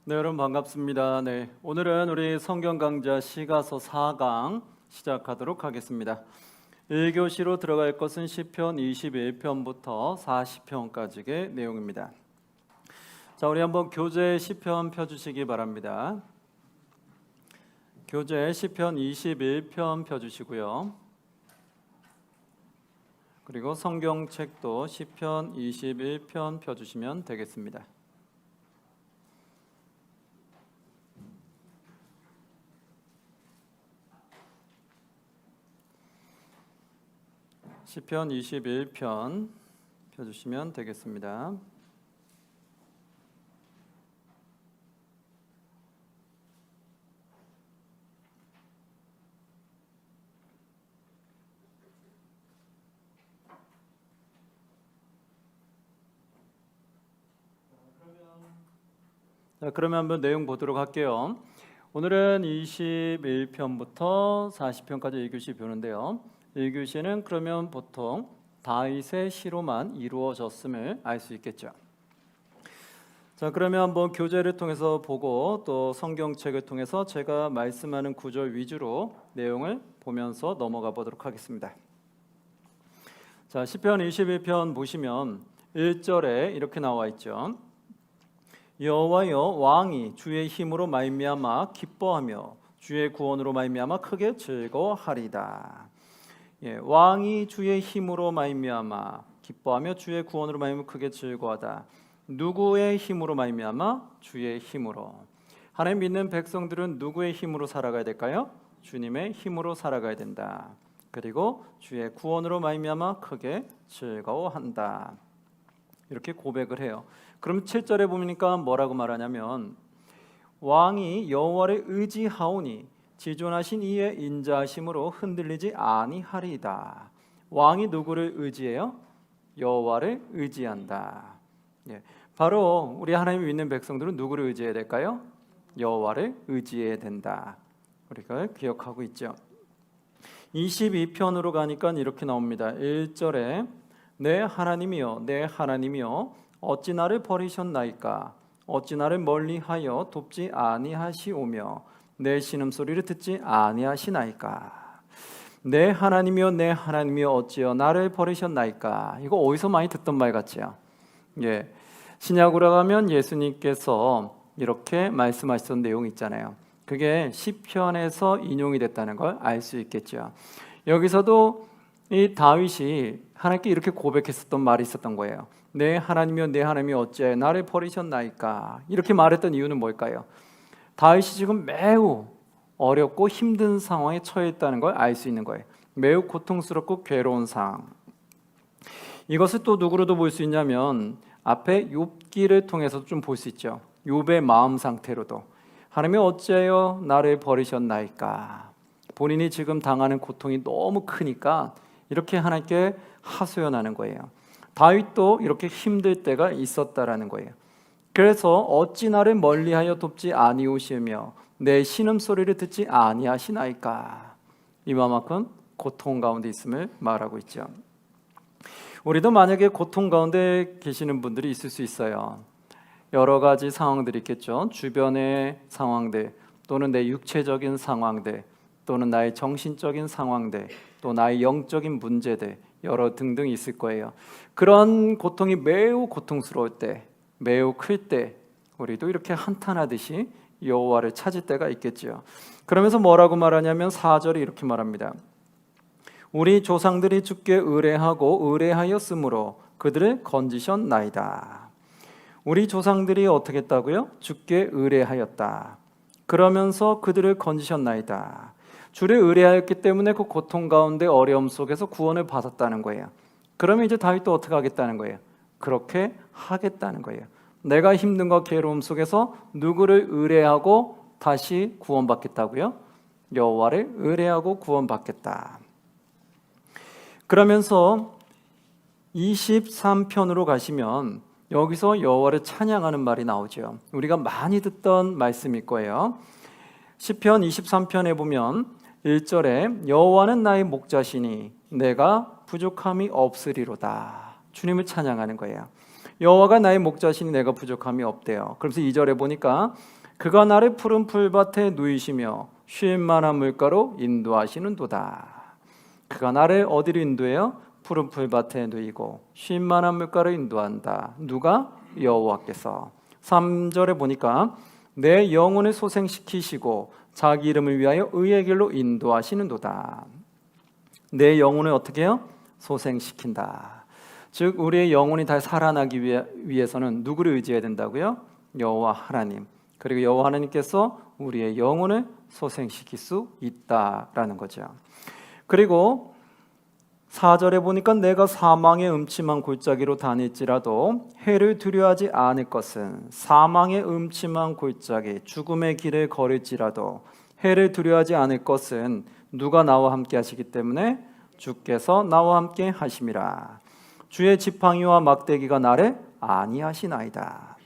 네, 여러분 반갑습니다. 네, 오늘은 우리 성경 강좌 시가서 4강 시작하도록 하겠습니다. 1교시로 들어갈 것은 시편 21편부터 40편까지의 내용입니다. 자, 우리 한번 교재 시편 펴주시기 바랍니다. 교재 시편 21편 펴주시고요. 그리고 성경책도 시편 21편 펴주시면 되겠습니다. 시편 21편 펴주시면 되겠습니다. 자, 그러면 한번 내용 보도록 할게요. 오늘은 21편부터 40편까지 1교시 보는데요. 1교시는 그러면 보통 다윗의 시로만 이루어졌음을 알 수 있겠죠. 자, 그러면 한번 교재를 통해서 보고 또 성경책을 통해서 제가 말씀하는 구절 위주로 내용을 보면서 넘어가 보도록 하겠습니다. 자, 시편 21편 보시면 1절에 이렇게 나와 있죠. 여호와여, 왕이 주의 힘으로 말미암아 기뻐하며 주의 구원으로 말미암아 크게 즐거워하리다. 왕이 주의 힘으로 말미암아 기뻐하며 주의 구원으로 말미암아 크게 즐거워하다. 누구의 힘으로 말미암아? 주의 힘으로. 하나님 믿는 백성들은 누구의 힘으로 살아가야 될까요? 주님의 힘으로 살아가야 된다. 그리고 주의 구원으로 말미암아 크게 즐거워한다. 이렇게 고백을 해요. 그럼 7절에 보니까 뭐라고 말하냐면 왕이 여호와를 의지하오니 지존하신 이의 인자하심으로 흔들리지 아니하리이다. 왕이 누구를 의지해요? 여호와를 의지한다. 바로 우리 하나님 믿는 백성들은 누구를 의지해야 될까요? 여호와를 의지해야 된다. 우리가 기억하고 있죠. 22편으로 가니까 이렇게 나옵니다. 1절에 내 하나님이여, 내 하나님이여, 어찌 나를 버리셨나이까? 어찌 나를 멀리하여 돕지 아니하시오며 내 신음소리를 듣지 아니하시나이까? 내 하나님이여, 내 하나님이여, 어찌여 나를 버리셨나이까? 이거 어디서 많이 듣던 말 같지요? 신약으로 가면 예수님께서 이렇게 말씀하셨던 내용이 있잖아요. 그게 시편에서 인용이 됐다는 걸 알 수 있겠죠. 여기서도 이 다윗이 하나님께 이렇게 고백했었던 말이 있었던 거예요. 내 하나님이여, 내 하나님이여, 어찌 나를 버리셨나이까? 이렇게 말했던 이유는 뭘까요? 다윗이 지금 매우 어렵고 힘든 상황에 처해 있다는 걸 알 수 있는 거예요. 매우 고통스럽고 괴로운 상황. 이것을 또 누구로도 볼 수 있냐면 앞에 욥기를 통해서 좀 볼 수 있죠. 욥의 마음 상태로도 하나님이 어찌하여 나를 버리셨나이까? 본인이 지금 당하는 고통이 너무 크니까 이렇게 하나님께 하소연하는 거예요. 다윗도 이렇게 힘들 때가 있었다라는 거예요. 그래서 어찌 나를 멀리하여 돕지 아니오시며 내 신음소리를 듣지 아니하시나이까? 이만큼 고통 가운데 있음을 말하고 있죠. 우리도 만약에 고통 가운데 계시는 분들이 있을 수 있어요. 여러 가지 상황들이 있겠죠. 주변의 상황들, 또는 내 육체적인 상황들, 또는 나의 정신적인 상황들, 또 나의 영적인 문제들, 여러 등등 있을 거예요. 그런 고통이 매우 고통스러울 때, 매우 클 때 우리도 이렇게 한탄하듯이 여호와를 찾을 때가 있겠죠. 그러면서 뭐라고 말하냐면 4절이 이렇게 말합니다. 우리 조상들이 주께 의뢰하고 의뢰하였으므로 그들을 건지셨나이다. 우리 조상들이 어떻게 했다고요? 주께 의뢰하였다. 그러면서 그들을 건지셨나이다. 주를 의뢰하였기 때문에 그 고통 가운데 어려움 속에서 구원을 받았다는 거예요. 그러면 이제 다윗도 어떻게 하겠다는 거예요? 그렇게 하겠다는 거예요. 내가 힘든과 괴로움 속에서 누구를 의뢰하고 다시 구원받겠다고요? 여호와를 의뢰하고 구원받겠다. 그러면서 23편으로 가시면 여기서 여호와를 찬양하는 말이 나오죠. 우리가 많이 듣던 말씀일 거예요. 시편 23편에 보면 1절에 여호와는 나의 목자시니 내가 부족함이 없으리로다. 주님을 찬양하는 거예요. 여호와가 나의 목자시니 내가 부족함이 없대요. 그래서 2절에 보니까 그가 나를 푸른 풀밭에 누이시며 쉴 만한 물가로 인도하시는도다. 그가 나를 어디로 인도해요? 푸른 풀밭에 누이고 쉴 만한 물가로 인도한다. 누가? 여호와께서. 3절에 보니까 내 영혼을 소생시키시고 자기 이름을 위하여 의의 길로 인도하시는도다. 내 영혼을 어떻게 해요? 소생시킨다. 즉 우리의 영혼이 다시 살아나기 위해서는 누구를 의지해야 된다고요? 여호와 하나님. 그리고 여호와 하나님께서 우리의 영혼을 소생시킬 수 있다라는 거죠. 그리고 4절에 보니까 내가 사망의 음침한 골짜기로 다닐지라도 해를 두려워하지 않을 것은, 사망의 음침한 골짜기, 죽음의 길을 걸을지라도 해를 두려워하지 않을 것은 누가 나와 함께 하시기 때문에 주께서 나와 함께 하심이라. 주의 지팡이와 막대기가 나를 안위하시나이다.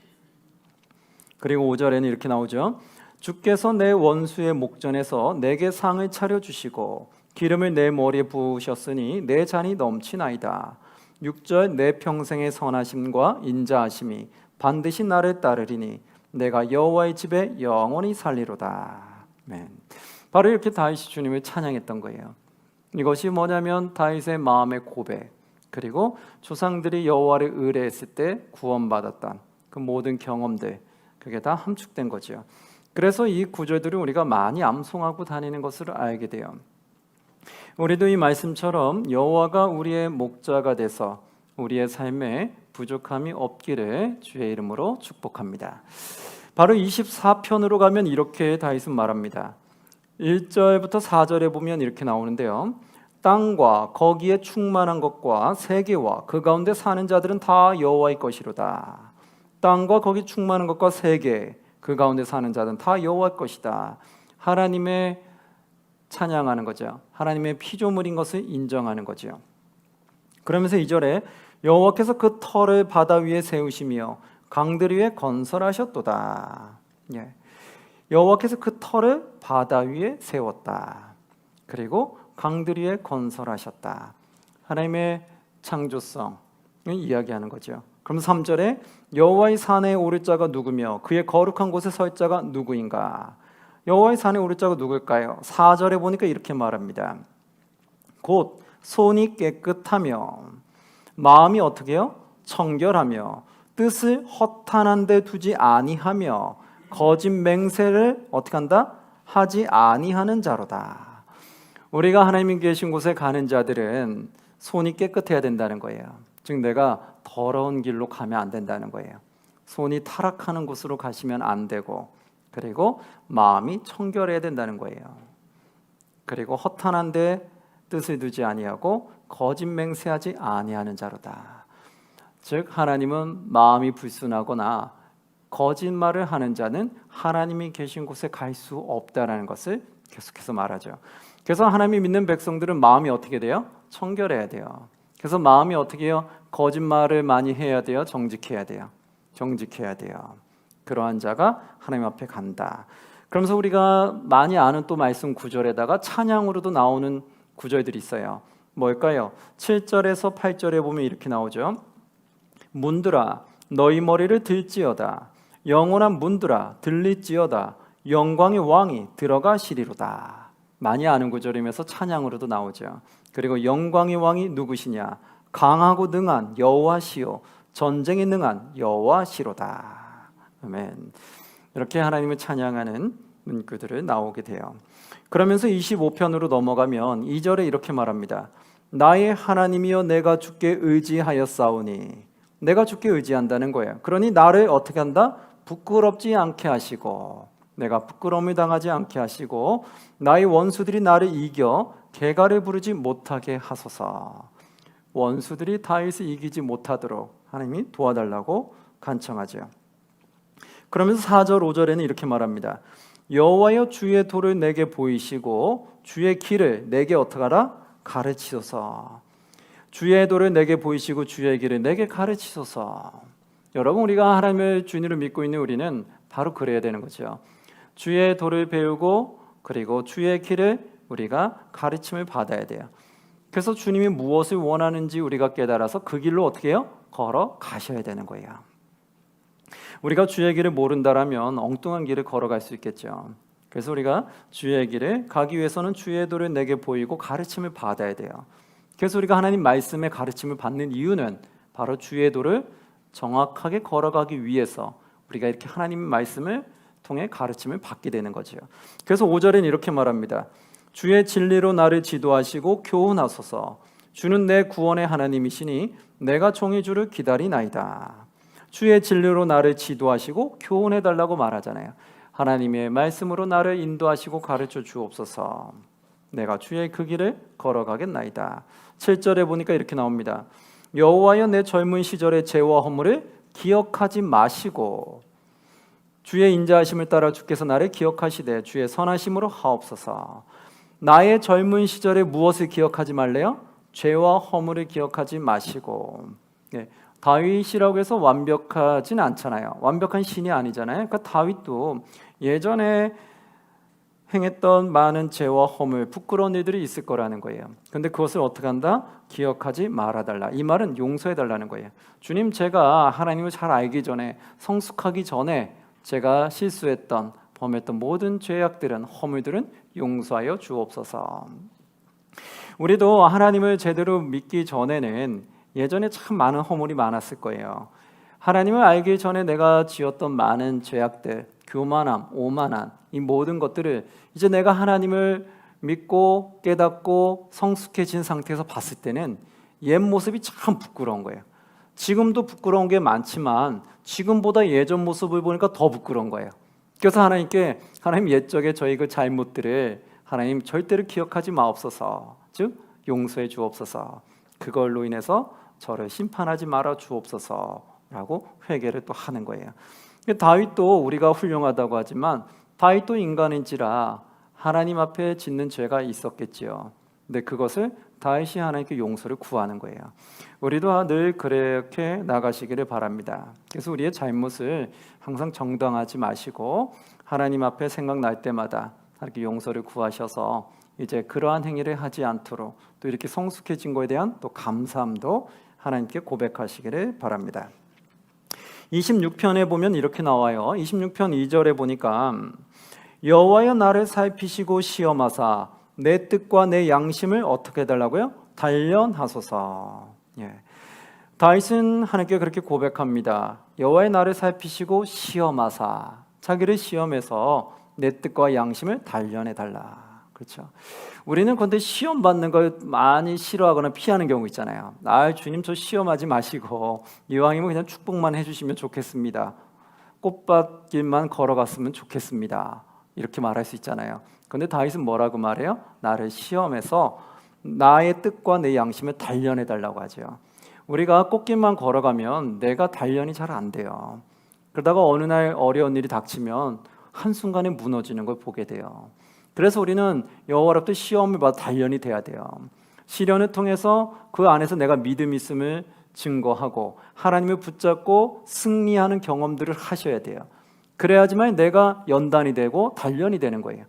그리고 5절에는 이렇게 나오죠. 주께서 내 원수의 목전에서 내게 상을 차려주시고 기름을 내 머리에 부으셨으니 내 잔이 넘치나이다. 6절 내 평생의 선하심과 인자하심이 반드시 나를 따르리니 내가 여호와의 집에 영원히 살리로다. 아멘. 바로 이렇게 다윗이 주님을 찬양했던 거예요. 이것이 뭐냐면 다윗의 마음의 고백, 그리고 조상들이 여호와를 의뢰했을 때 구원받았던 그 모든 경험들, 그게 다 함축된 거죠. 그래서 이 구절들을 우리가 많이 암송하고 다니는 것을 알게 돼요. 우리도 이 말씀처럼 여호와가 우리의 목자가 돼서 우리의 삶에 부족함이 없기를 주의 이름으로 축복합니다. 바로 24편으로 가면 이렇게 다윗은 말합니다. 1절부터 4절에 보면 이렇게 나오는데요. 땅과 거기에 충만한 것과 세계와 그 가운데 사는 자들은 다 여호와의 것이로다. 땅과 거기 충만한 것과 세계, 그 가운데 사는 자들은 다 여호와의 것이다. 하나님의 찬양하는 거죠. 하나님의 피조물인 것을 인정하는 거죠. 그러면서 2절에 여호와께서 그 터를 바다 위에 세우시며 강들 위에 건설하셨도다. 예. 여호와께서 그 터를 바다 위에 세웠다. 그리고 강들 위에 건설하셨다. 하나님의 창조성을 이야기하는 거죠. 그럼 3절에 여호와의 산에 오를 자가 누구며 그의 거룩한 곳에 설 자가 누구인가? 여호와의 산에 오를 자가 누굴까요? 4절에 보니까 이렇게 말합니다. 곧 손이 깨끗하며 마음이 어떻게 해요? 청결하며 뜻을 허탄한 데 두지 아니하며 거짓 맹세를 어떻게 한다? 하지 아니하는 자로다. 우리가 하나님이 계신 곳에 가는 자들은 손이 깨끗해야 된다는 거예요. 즉 내가 더러운 길로 가면 안 된다는 거예요. 손이 타락하는 곳으로 가시면 안 되고, 그리고 마음이 청결해야 된다는 거예요. 그리고 허탄한 데 뜻을 두지 아니하고 거짓 맹세하지 아니하는 자로다. 즉 하나님은 마음이 불순하거나 거짓말을 하는 자는 하나님이 계신 곳에 갈 수 없다라는 것을 계속해서 말하죠. 그래서 하나님이 믿는 백성들은 마음이 어떻게 돼요? 청결해야 돼요. 그래서 마음이 어떻게 해요? 거짓말을 많이 해야 돼요? 정직해야 돼요? 정직해야 돼요. 그러한 자가 하나님 앞에 간다. 그러면서 우리가 많이 아는 또 말씀 구절에다가 찬양으로도 나오는 구절들이 있어요. 뭘까요? 7절에서 8절에 보면 이렇게 나오죠. 문들아 너희 머리를 들지어다. 영원한 문들아 들릴지어다. 영광의 왕이 들어가시리로다. 많이 아는 구절이면서 찬양으로도 나오죠. 그리고 영광의 왕이 누구시냐? 강하고 능한 여호와시요 전쟁에 능한 여호와시로다. 아멘. 이렇게 하나님을 찬양하는 문구들을 나오게 돼요. 그러면서 25편으로 넘어가면 2절에 이렇게 말합니다. 나의 하나님이여 내가 주께 의지하였사오니. 내가 주께 의지한다는 거예요. 그러니 나를 어떻게 한다? 부끄럽지 않게 하시고, 내가 부끄러움을 당하지 않게 하시고, 나의 원수들이 나를 이겨 개가를 부르지 못하게 하소서. 원수들이 다윗을 이기지 못하도록 하나님이 도와달라고 간청하죠. 그러면서 4절 5절에는 이렇게 말합니다. 여호와여 주의 도를 내게 보이시고 주의 길을 내게 어떻게 하라? 가르치소서. 주의 도를 내게 보이시고 주의 길을 내게 가르치소서. 여러분 우리가 하나님을 주님으로 믿고 있는 우리는 바로 그래야 되는 거죠. 주의 도를 배우고 그리고 주의 길을 우리가 가르침을 받아야 돼요. 그래서 주님이 무엇을 원하는지 우리가 깨달아서 그 길로 어떻게 해요? 걸어 가셔야 되는 거예요. 우리가 주의 길을 모른다라면 엉뚱한 길을 걸어갈 수 있겠죠. 그래서 우리가 주의 길에 가기 위해서는 주의 도를 내게 보이고 가르침을 받아야 돼요. 그래서 우리가 하나님 말씀의 가르침을 받는 이유는 바로 주의 도를 정확하게 걸어가기 위해서 우리가 이렇게 하나님 말씀을 통해 가르침을 받게 되는 거죠. 그래서 5절엔 이렇게 말합니다. 주의 진리로 나를 지도하시고 교훈하소서. 주는 내 구원의 하나님이시니 내가 종이 주를 기다리나이다. 주의 진리로 나를 지도하시고 교훈해달라고 말하잖아요. 하나님의 말씀으로 나를 인도하시고 가르쳐 주옵소서. 내가 주의 그 길을 걸어가겠나이다. 7절에 보니까 이렇게 나옵니다. 여호와여 내 젊은 시절의 죄와 허물을 기억하지 마시고 주의 인자하심을 따라 주께서 나를 기억하시되 주의 선하심으로 하옵소서. 나의 젊은 시절에 무엇을 기억하지 말래요? 죄와 허물을 기억하지 마시고. 다윗이라고 해서 완벽하진 않잖아요. 완벽한 신이 아니잖아요. 그러니까 다윗도 예전에 행했던 많은 죄와 허물, 부끄러운 일들이 있을 거라는 거예요. 그런데 그것을 어떻게 한다? 기억하지 말아달라. 이 말은 용서해달라는 거예요. 주님, 제가 하나님을 잘 알기 전에, 성숙하기 전에 제가 실수했던, 범했던 모든 죄악들은, 허물들은 용서하여 주옵소서. 우리도 하나님을 제대로 믿기 전에는 예전에 참 많은 허물이 많았을 거예요. 하나님을 알기 전에 내가 지었던 많은 죄악들, 교만함, 오만함, 이 모든 것들을 이제 내가 하나님을 믿고 깨닫고 성숙해진 상태에서 봤을 때는 옛 모습이 참 부끄러운 거예요. 지금도 부끄러운 게 많지만 지금보다 예전 모습을 보니까 더 부끄러운 거예요. 그래서 하나님께 하나님 옛적에 저희 그 잘못들을 하나님 절대로 기억하지 마옵소서, 즉 용서해 주옵소서. 그걸로 인해서 저를 심판하지 말아 주옵소서라고 회개를 또 하는 거예요. 다윗도 우리가 훌륭하다고 하지만 다윗도 인간인지라 하나님 앞에 짓는 죄가 있었겠지요. 근데 그것을 다윗이 하나님께 용서를 구하는 거예요. 우리도 늘 그렇게 나가시기를 바랍니다. 그래서 우리의 잘못을 항상 정당하지 마시고 하나님 앞에 생각날 때마다 이렇게 용서를 구하셔서 이제 그러한 행위를 하지 않도록 또 이렇게 성숙해진 것에 대한 또 감사함도 하나님께 고백하시기를 바랍니다. 26편에 보면 이렇게 나와요. 26편 2절에 보니까 여호와여 나를 살피시고 시험하사 내 뜻과 내 양심을 어떻게 해달라고요? 단련하소서. 다윗은 하나님께 그렇게 고백합니다. 여호와의 나를 살피시고 시험하사, 자기를 시험해서 내 뜻과 양심을 단련해달라. 그렇죠. 우리는 그런데 시험 받는 걸 많이 싫어하거나 피하는 경우 있잖아요. 주님 저 시험하지 마시고 이왕이면 그냥 축복만 해주시면 좋겠습니다. 꽃밭길만 걸어갔으면 좋겠습니다. 이렇게 말할 수 있잖아요. 그런데 다윗은 뭐라고 말해요? 나를 시험해서 나의 뜻과 내 양심을 단련해달라고 하죠. 우리가 꽃길만 걸어가면 내가 단련이 잘 안 돼요. 그러다가 어느 날 어려운 일이 닥치면 한순간에 무너지는 걸 보게 돼요. 그래서 우리는 여호와로부터 시험을 받아 단련이 돼야 돼요. 시련을 통해서 그 안에서 내가 믿음이 있음을 증거하고 하나님을 붙잡고 승리하는 경험들을 하셔야 돼요. 그래야지만 내가 연단이 되고 단련이 되는 거예요.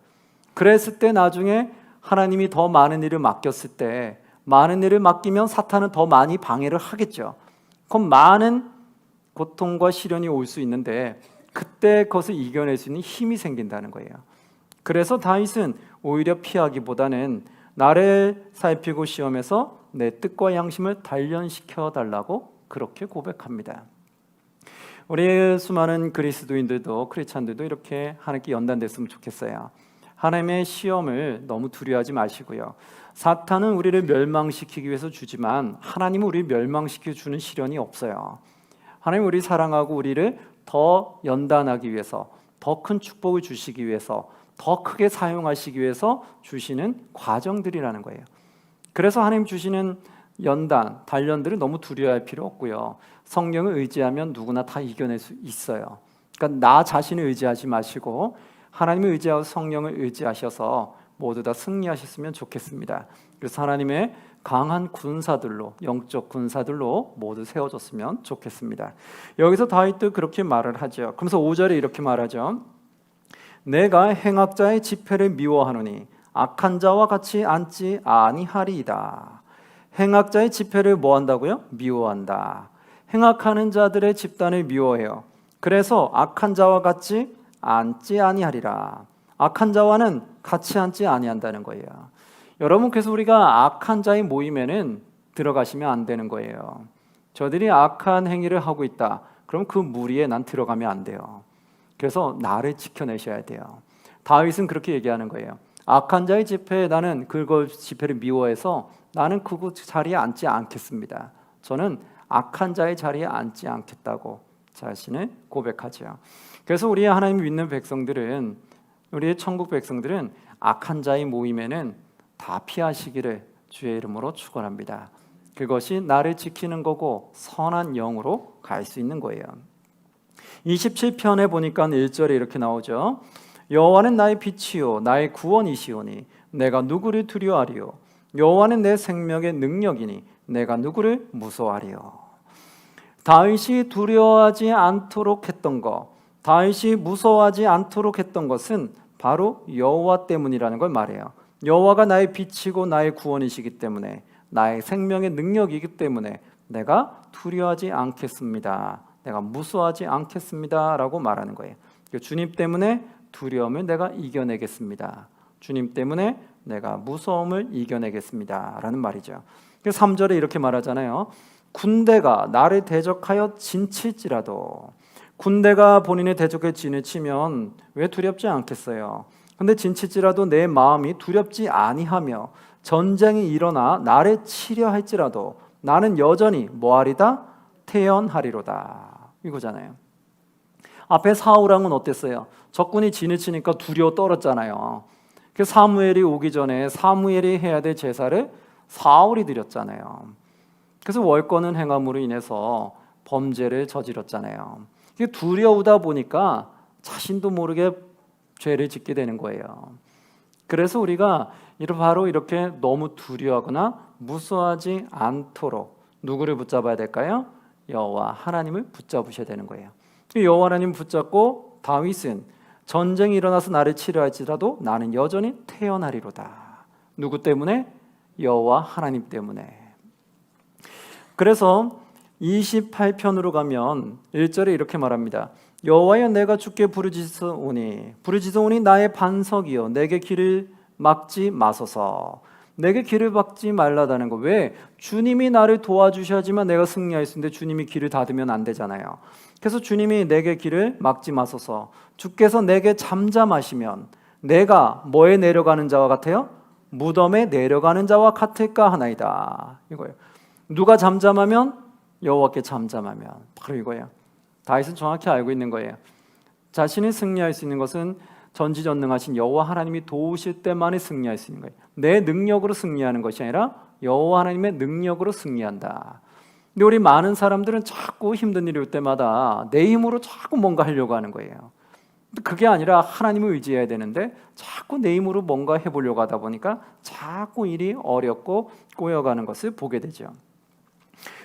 그랬을 때 나중에 하나님이 더 많은 일을 맡겼을 때, 많은 일을 맡기면 사탄은 더 많이 방해를 하겠죠. 그럼 많은 고통과 시련이 올 수 있는데 그때 그것을 이겨낼 수 있는 힘이 생긴다는 거예요. 그래서 다윗은 오히려 피하기보다는 나를 살피고 시험해서 내 뜻과 양심을 단련시켜 달라고 그렇게 고백합니다. 우리 수많은 그리스도인들도 크리스찬들도 이렇게 하나님께 연단됐으면 좋겠어요. 하나님의 시험을 너무 두려워하지 마시고요. 사탄은 우리를 멸망시키기 위해서 주지만 하나님은 우리를 멸망시켜 주는 시련이 없어요. 하나님 우리 사랑하고 우리를 더 연단하기 위해서, 더 큰 축복을 주시기 위해서, 더 크게 사용하시기 위해서 주시는 과정들이라는 거예요. 그래서 하나님 주시는 연단, 단련들을 너무 두려워할 필요 없고요. 성령을 의지하면 누구나 다 이겨낼 수 있어요. 그러니까 나 자신을 의지하지 마시고 하나님을 의지하고 성령을 의지하셔서 모두 다 승리하셨으면 좋겠습니다. 그래서 하나님의 강한 군사들로, 영적 군사들로 모두 세워졌으면 좋겠습니다. 여기서 다윗도 그렇게 말을 하죠. 그러면서 5절에 이렇게 말하죠. 내가 행악자의 집회를 미워하노니 악한 자와 같이 앉지 아니하리이다. 행악자의 집회를 뭐 한다고요? 미워한다. 행악하는 자들의 집단을 미워해요. 그래서 악한 자와 같이 앉지 아니하리라. 악한 자와는 같이 앉지 아니한다는 거예요. 여러분, 그래서 우리가 악한 자의 모임에는 들어가시면 안 되는 거예요. 저들이 악한 행위를 하고 있다. 그럼 그 무리에 난 들어가면 안 돼요. 그래서 나를 지켜내셔야 돼요. 다윗은 그렇게 얘기하는 거예요. 악한 자의 집회에 나는 그걸 집회를 미워해서 나는 그곳 자리에 앉지 않겠습니다. 저는 악한 자의 자리에 앉지 않겠다고 자신을 고백하죠. 그래서 우리 하나님 믿는 백성들은, 우리의 천국 백성들은 악한 자의 모임에는 다 피하시기를 주의 이름으로 축원합니다. 그것이 나를 지키는 거고 선한 영으로 갈 수 있는 거예요. 27편에 보니까 1절에 이렇게 나오죠. 여호와는 나의 빛이요 나의 구원이시오니 내가 누구를 두려워하리요. 여호와는 내 생명의 능력이니 내가 누구를 무서워하리요. 다윗이 두려워하지 않도록 했던 것, 다윗이 무서워하지 않도록 했던 것은 바로 여호와 때문이라는 걸 말해요. 여호와가 나의 빛이고 나의 구원이시기 때문에, 나의 생명의 능력이기 때문에 내가 두려워하지 않겠습니다. 내가 무서워하지 않겠습니다 라고 말하는 거예요. 주님 때문에 두려움을 내가 이겨내겠습니다. 주님 때문에 내가 무서움을 이겨내겠습니다 라는 말이죠. 3절에 이렇게 말하잖아요. 군대가 나를 대적하여 진칠지라도, 군대가 본인의 대적에 진을 치면 왜 두렵지 않겠어요? 근데 진칠지라도 내 마음이 두렵지 아니하며 전쟁이 일어나 나를 치려 할지라도 나는 여전히 뭐하리다? 태연하리로다. 이거잖아요. 앞에 사울왕은 어땠어요? 적군이 진을 치니까 두려워 떨었잖아요. 그 사무엘이 오기 전에 사무엘이 해야 될 제사를 사울이 드렸잖아요. 그래서 월권은 행함으로 인해서 범죄를 저질렀잖아요. 이게 두려우다 보니까 자신도 모르게 죄를 짓게 되는 거예요. 그래서 우리가 바로 이렇게 너무 두려워하거나 무서워하지 않도록 누구를 붙잡아야 될까요? 여호와 하나님을 붙잡으셔야 되는 거예요. 여호와 하나님 붙잡고 다윗은 전쟁이 일어나서 나를 치려 할지라도 나는 여전히 태어나리로다. 누구 때문에? 여호와 하나님 때문에. 그래서 28편으로 가면 1절에 이렇게 말합니다. 여호와여 내가 주께 부르짖으오니 나의 반석이여 내게 길을 막지 마소서. 내게 길을 막지 말라다는 거. 왜? 주님이 나를 도와주셔야지만 내가 승리할 수 있는데 주님이 길을 닫으면 안 되잖아요. 그래서 주님이 내게 길을 막지 마소서. 주께서 내게 잠잠하시면 내가 뭐에 내려가는 자와 같아요? 무덤에 내려가는 자와 같을까 하나이다. 이거예요. 누가 잠잠하면? 여호와께 잠잠하면. 바로 이거예요. 다윗은 정확히 알고 있는 거예요. 자신이 승리할 수 있는 것은 전지전능하신 여호와 하나님이 도우실 때만이 승리할 수 있는 거예요. 내 능력으로 승리하는 것이 아니라 여호와 하나님의 능력으로 승리한다. 근데 우리 많은 사람들은 자꾸 힘든 일이 올 때마다 내 힘으로 자꾸 뭔가 하려고 하는 거예요. 그게 아니라 하나님을 의지해야 되는데 자꾸 내 힘으로 뭔가 해보려고 하다 보니까 자꾸 일이 어렵고 꼬여가는 것을 보게 되죠.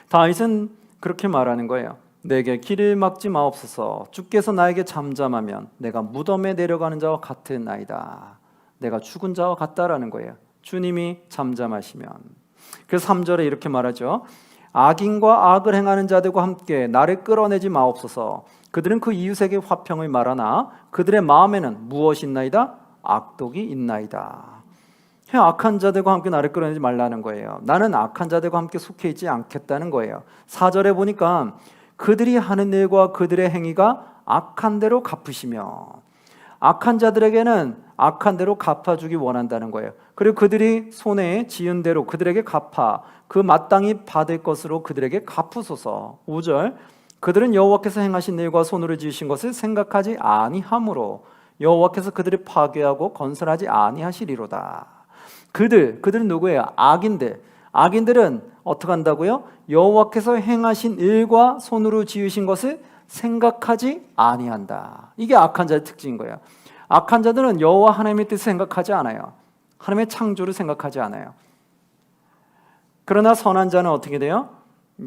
다윗은 그렇게 말하는 거예요. 내게 길을 막지 마옵소서. 주께서 나에게 잠잠하면 내가 무덤에 내려가는 자와 같으나이다. 내가 죽은 자와 같다라는 거예요. 주님이 잠잠하시면. 그래서 3절에 이렇게 말하죠. 악인과 악을 행하는 자들과 함께 나를 끌어내지 마옵소서. 그들은 그 이웃에게 화평을 말하나 그들의 마음에는 무엇이 있나이다? 악독이 있나이다. 악한 자들과 함께 나를 끌어내지 말라는 거예요. 나는 악한 자들과 함께 속해 있지 않겠다는 거예요. 4절에 보니까 그들이 하는 일과 그들의 행위가 악한 대로 갚으시며, 악한 자들에게는 악한 대로 갚아주기 원한다는 거예요. 그리고 그들이 손에 지은 대로 그들에게 갚아 그 마땅히 받을 것으로 그들에게 갚으소서. 5절 그들은 여호와께서 행하신 일과 손으로 지으신 것을 생각하지 아니하므로 여호와께서 그들을 파괴하고 건설하지 아니하시리로다. 그들은 누구예요? 악인들은 어떻게 한다고요? 여호와께서 행하신 일과 손으로 지으신 것을 생각하지 아니한다. 이게 악한 자의 특징인 거예요. 악한 자들은 여호와 하나님의 뜻을 생각하지 않아요. 하나님의 창조를 생각하지 않아요. 그러나 선한 자는 어떻게 돼요?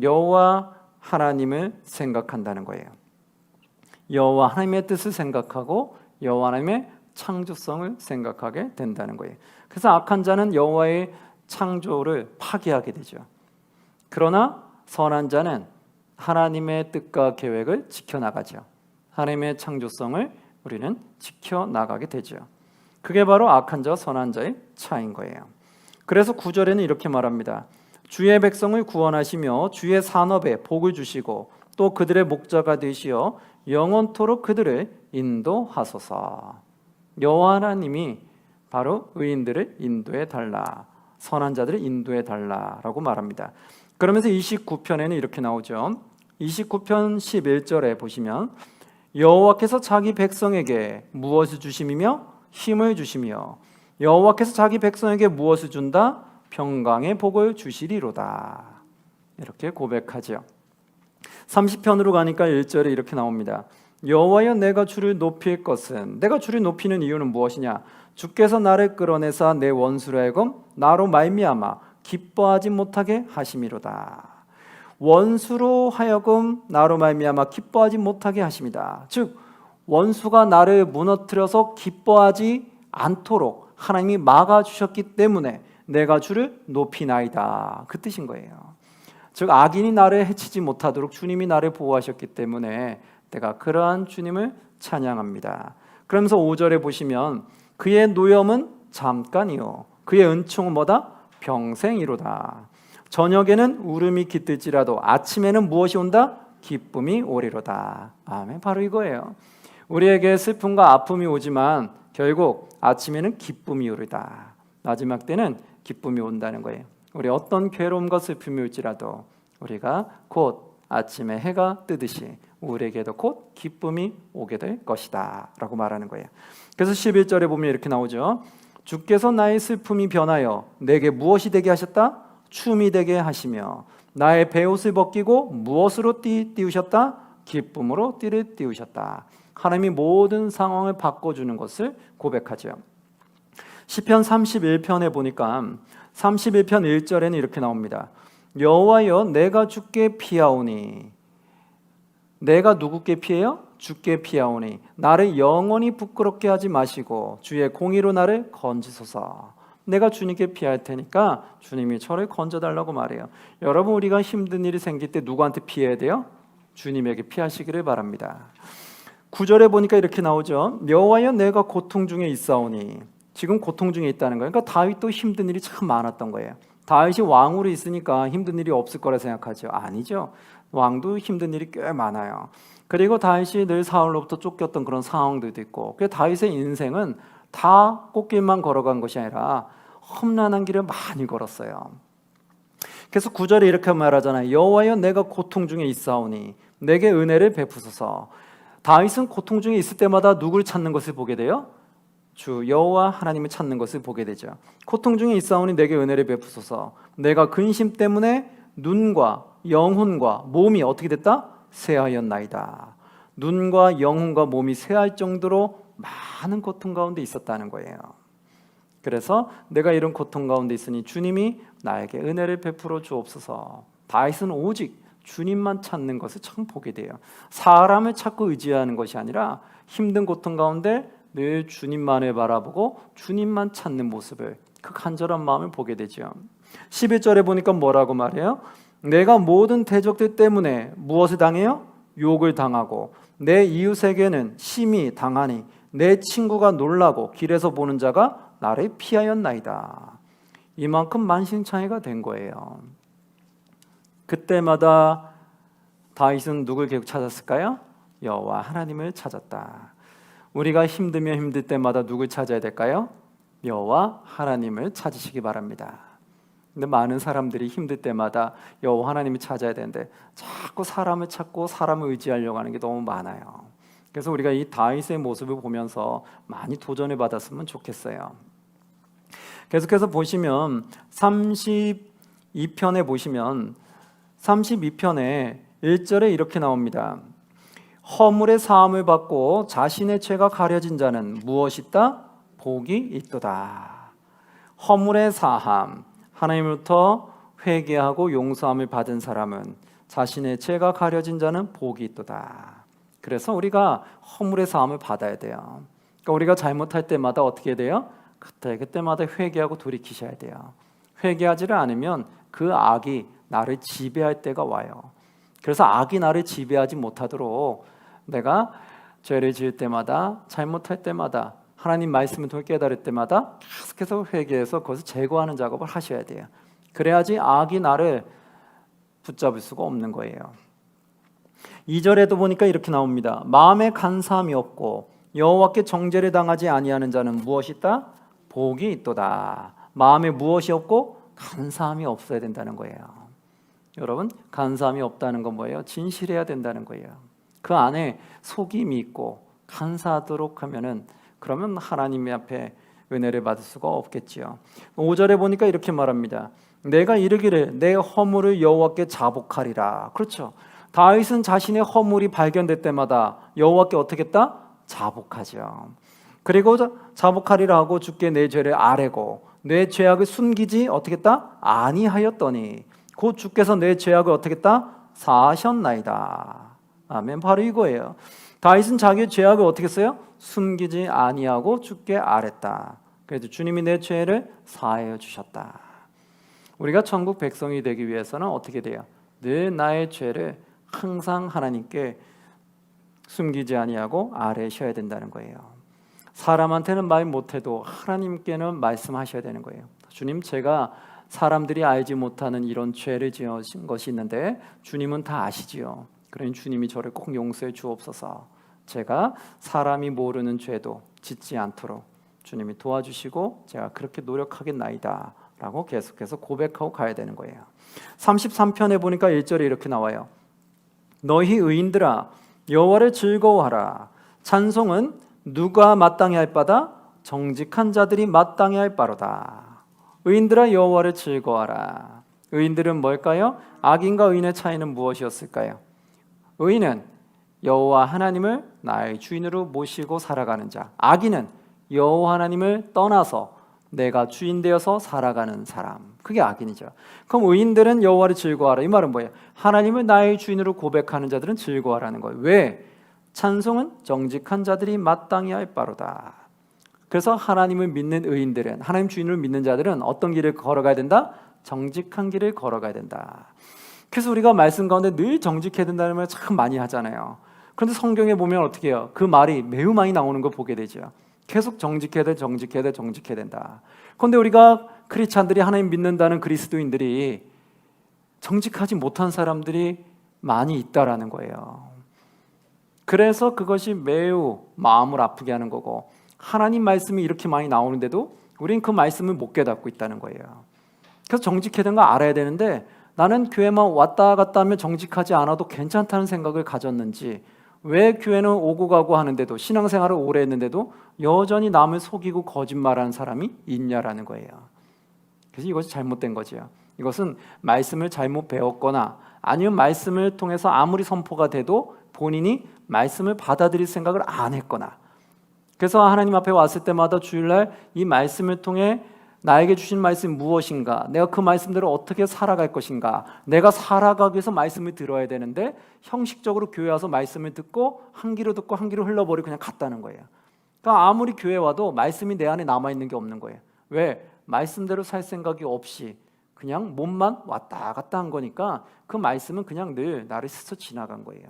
여호와 하나님을 생각한다는 거예요. 여호와 하나님의 뜻을 생각하고 여호와 하나님의 창조성을 생각하게 된다는 거예요. 그래서 악한 자는 여호와의 창조를 파괴하게 되죠. 그러나 선한 자는 하나님의 뜻과 계획을 지켜나가죠. 하나님의 창조성을 우리는 지켜나가게 되죠. 그게 바로 악한 자와 선한 자의 차이인 거예요. 그래서 9절에는 이렇게 말합니다. 주의 백성을 구원하시며 주의 산업에 복을 주시고 또 그들의 목자가 되시어 영원토록 그들을 인도하소서. 여호와 하나님이 바로 의인들을 인도해 달라, 선한 자들을 인도해 달라라고 말합니다. 그러면서 29편에는 이렇게 나오죠. 29편 11절에 보시면 여호와께서 자기 백성에게 무엇을 주심이며 힘을 주시며 여호와께서 자기 백성에게 무엇을 준다? 평강의 복을 주시리로다. 이렇게 고백하죠. 30편으로 가니까 1절에 이렇게 나옵니다. 여호와여 내가 주를 높일 것은, 내가 주를 높이는 이유는 무엇이냐? 주께서 나를 끌어내사 내 원수로 하여금 나로 말미암아 기뻐하지 못하게 하심이로다. 원수로 하여금 나로 말미암아 기뻐하지 못하게 하심이다. 즉 원수가 나를 무너뜨려서 기뻐하지 않도록 하나님이 막아주셨기 때문에 내가 주를 높이나이다. 그 뜻인 거예요. 즉 악인이 나를 해치지 못하도록 주님이 나를 보호하셨기 때문에 내가 그러한 주님을 찬양합니다. 그러면서 5절에 보시면 그의 노염은 잠깐이요 그의 은총은 뭐다? 평생이로다. 저녁에는 울음이 깃들지라도 아침에는 무엇이 온다? 기쁨이 오리로다. 아멘. 바로 이거예요. 우리에게 슬픔과 아픔이 오지만 결국 아침에는 기쁨이 오리다. 마지막 때는 기쁨이 온다는 거예요. 우리 어떤 괴로움과 슬픔이 올지라도 우리가 곧 아침에 해가 뜨듯이 우리에게도 곧 기쁨이 오게 될 것이다 라고 말하는 거예요. 그래서 11절에 보면 이렇게 나오죠. 주께서 나의 슬픔이 변하여 내게 무엇이 되게 하셨다? 춤이 되게 하시며 나의 베옷을 벗기고 무엇으로 띄우셨다? 기쁨으로 띠를 띄우셨다. 하나님이 모든 상황을 바꿔주는 것을 고백하죠. 시편 31편에 보니까 31편 1절에는 이렇게 나옵니다. 여호와여 내가 주께 피하오니. 내가 누구께 피해요? 주께 피하오니 나를 영원히 부끄럽게 하지 마시고 주의 공의로 나를 건지소서. 내가 주님께 피할 테니까 주님이 저를 건져달라고 말해요. 여러분 우리가 힘든 일이 생길 때 누구한테 피해야 돼요? 주님에게 피하시기를 바랍니다. 9절에 보니까 이렇게 나오죠. 여호와여 내가 고통 중에 있사오니. 지금 고통 중에 있다는 거예요. 그러니까 다윗도 힘든 일이 참 많았던 거예요. 다윗이 왕으로 있으니까 힘든 일이 없을 거라 생각하죠. 아니죠. 왕도 힘든 일이 꽤 많아요. 그리고 다윗이 늘 사울로부터 쫓겼던 그런 상황들도 있고, 그 다윗의 인생은 다 꽃길만 걸어간 것이 아니라 험난한 길을 많이 걸었어요. 그래서 9절에 이렇게 말하잖아요. 여호와여 내가 고통 중에 있사오니 내게 은혜를 베푸소서. 다윗은 고통 중에 있을 때마다 누구를 찾는 것을 보게 돼요? 주 여호와 하나님을 찾는 것을 보게 되죠. 고통 중에 있사오니 내게 은혜를 베푸소서. 내가 근심 때문에 눈과 영혼과 몸이 어떻게 됐다? 쇠하였나이다. 눈과 영혼과 몸이 쇠할 정도로 많은 고통 가운데 있었다는 거예요. 그래서 내가 이런 고통 가운데 있으니 주님이 나에게 은혜를 베풀어 주옵소서. 다윗은 오직 주님만 찾는 것을 참 보게 돼요. 사람을 찾고 의지하는 것이 아니라 힘든 고통 가운데 늘 주님만을 바라보고 주님만 찾는 모습을, 그 간절한 마음을 보게 되죠. 11절에 보니까 뭐라고 말해요? 내가 모든 대적들 때문에 무엇을 당해요? 욕을 당하고 내 이웃에게는 심히 당하니 내 친구가 놀라고 길에서 보는 자가 나를 피하였나이다. 이만큼 만신창이가 된 거예요. 그때마다 다윗은 누굴 계속 찾았을까요? 여호와 하나님을 찾았다. 우리가 힘들면 힘들 때마다 누굴 찾아야 될까요? 여호와 하나님을 찾으시기 바랍니다. 근데 많은 사람들이 힘들 때마다 여호와 하나님을 찾아야 되는데 자꾸 사람을 찾고 사람을 의지하려고 하는 게 너무 많아요. 그래서 우리가 이 다윗의 모습을 보면서 많이 도전을 받았으면 좋겠어요. 계속해서 보시면 32편에 보시면 32편에 1절에 이렇게 나옵니다. 허물의 사함을 받고 자신의 죄가 가려진 자는 무엇이 있다? 복이 있도다. 허물의 사함, 하나님으로부터 회개하고 용서함을 받은 사람은 자신의 죄가 가려진 자는 복이 있도다. 그래서 우리가 허물의 사함을 받아야 돼요. 그러니까 우리가 잘못할 때마다 어떻게 돼요? 그때마다 회개하고 돌이키셔야 돼요. 회개하지를 않으면 그 악이 나를 지배할 때가 와요. 그래서 악이 나를 지배하지 못하도록 내가 죄를 지을 때마다, 잘못할 때마다, 하나님 말씀을 통해 깨달을 때마다 계속해서 회개해서 그것을 제거하는 작업을 하셔야 돼요. 그래야지 악이 나를 붙잡을 수가 없는 거예요. 2절에도 보니까 이렇게 나옵니다. 마음에 간사함이 없고 여호와께 정죄를 당하지 아니하는 자는 무엇이 있다? 복이 있도다. 마음에 무엇이 없고 간사함이 없어야 된다는 거예요. 여러분, 간사함이 없다는 건 뭐예요? 진실해야 된다는 거예요. 그 안에 속임이 있고 간사하도록 하면은 그러면 하나님 앞에 은혜를 받을 수가 없겠지요. 5절에 보니까 이렇게 말합니다. 내가 이르기를 내 허물을 여호와께 자복하리라. 그렇죠. 다윗은 자신의 허물이 발견될 때마다 여호와께 어떻게 했다? 자복하죠. 그리고 자복하리라 하고 주께 내 죄를 아뢰고 내 죄악을 숨기지 어떻게 했다? 아니하였더니 곧 주께서 내 죄악을 어떻게 했다? 사하셨나이다. 아멘. 바로 이거예요. 다윗은 자기의 죄악을 어떻게 했어요? 숨기지 아니하고 주께 아뢰다. 그래서 주님이 내 죄를 사하여 주셨다. 우리가 천국 백성이 되기 위해서는 어떻게 돼요? 늘 나의 죄를 항상 하나님께 숨기지 아니하고 아뢰셔야 된다는 거예요. 사람한테는 말 못해도 하나님께는 말씀하셔야 되는 거예요. 주님, 제가 사람들이 알지 못하는 이런 죄를 지으신 것이 있는데 주님은 다 아시지요. 그러니 주님이 저를 꼭 용서해 주옵소서. 제가 사람이 모르는 죄도 짓지 않도록 주님이 도와주시고 제가 그렇게 노력하겠나이다 라고 계속해서 고백하고 가야 되는 거예요. 33편에 보니까 1절에 이렇게 나와요. 너희 의인들아 여호와를 즐거워하라. 찬송은 누가 마땅히 할 바다? 정직한 자들이 마땅히 할 바로다. 의인들아 여호와를 즐거워하라. 의인들은 뭘까요? 악인과 의인의 차이는 무엇이었을까요? 의인은 여호와 하나님을 나의 주인으로 모시고 살아가는 자, 악인은 여호와 하나님을 떠나서 내가 주인 되어서 살아가는 사람, 그게 악인이죠. 그럼 의인들은 여호와를 즐거워하라. 이 말은 뭐예요? 하나님을 나의 주인으로 고백하는 자들은 즐거워하라는 거예요. 왜? 찬송은 정직한 자들이 마땅히 할 바로다. 그래서 하나님을 믿는 의인들은, 하나님 주인을 믿는 자들은 어떤 길을 걸어가야 된다? 정직한 길을 걸어가야 된다. 그래서 우리가 말씀 가운데 늘 정직해야 된다는 말 참 많이 하잖아요. 그런데 성경에 보면 어떻게 해요? 그 말이 매우 많이 나오는 걸 보게 되죠. 계속 정직해야 돼, 정직해야 돼, 정직해야 된다. 그런데 우리가 크리스찬들이 하나님 믿는다는 그리스도인들이 정직하지 못한 사람들이 많이 있다라는 거예요. 그래서 그것이 매우 마음을 아프게 하는 거고, 하나님 말씀이 이렇게 많이 나오는데도 우리는 그 말씀을 못 깨닫고 있다는 거예요. 그래서 정직해야 되는 거 알아야 되는데 나는 교회만 왔다 갔다 하면 정직하지 않아도 괜찮다는 생각을 가졌는지, 왜 교회는 오고 가고 하는데도, 신앙생활을 오래 했는데도 여전히 남을 속이고 거짓말하는 사람이 있냐라는 거예요. 그래서 이것이 잘못된 거죠. 이것은 말씀을 잘못 배웠거나 아니면 말씀을 통해서 아무리 선포가 돼도 본인이 말씀을 받아들일 생각을 안 했거나, 그래서 하나님 앞에 왔을 때마다 주일날 이 말씀을 통해 나에게 주신 말씀이 무엇인가, 내가 그 말씀대로 어떻게 살아갈 것인가, 내가 살아가기 위해서 말씀을 들어야 되는데 형식적으로 교회 와서 말씀을 듣고 한 귀로 듣고 한 귀로 흘러버리고 그냥 갔다는 거예요. 그러니까 아무리 교회 와도 말씀이 내 안에 남아있는 게 없는 거예요. 왜? 말씀대로 살 생각이 없이 그냥 몸만 왔다 갔다 한 거니까 그 말씀은 그냥 늘 나를 스쳐 지나간 거예요.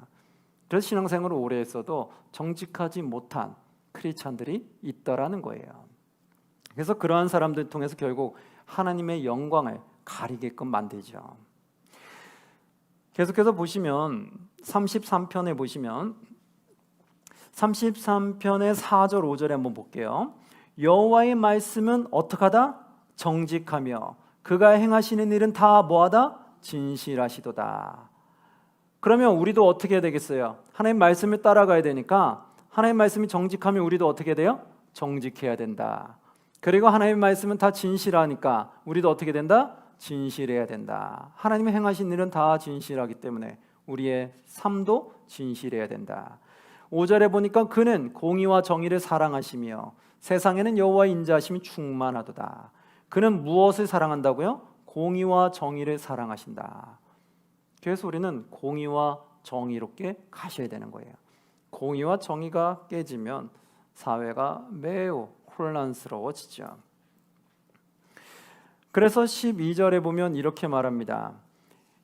그래서 신앙생활을 오래 했어도 정직하지 못한 크리스찬들이 있다라는 거예요. 그래서 그러한 사람들 통해서 결국 하나님의 영광을 가리게끔 만들죠. 계속해서 보시면 33편에 보시면 33편의 4절 5절에 한번 볼게요. 여호와의 말씀은 어떻게 하다? 정직하며 그가 행하시는 일은 다 뭐하다? 진실하시도다. 그러면 우리도 어떻게 해야 되겠어요? 하나님 말씀을 따라가야 되니까 하나님 말씀이 정직하면 우리도 어떻게 돼요? 정직해야 된다. 그리고 하나님의 말씀은 다 진실하니까 우리도 어떻게 된다? 진실해야 된다. 하나님이 행하신 일은 다 진실하기 때문에 우리의 삶도 진실해야 된다. 5절에 보니까 그는 공의와 정의를 사랑하시며 세상에는 여호와의 인자하심이 충만하도다. 그는 무엇을 사랑한다고요? 공의와 정의를 사랑하신다. 그래서 우리는 공의와 정의롭게 가셔야 되는 거예요. 공의와 정의가 깨지면 사회가 매우 혼란스러워지죠. 그래서 12절에 보면 이렇게 말합니다.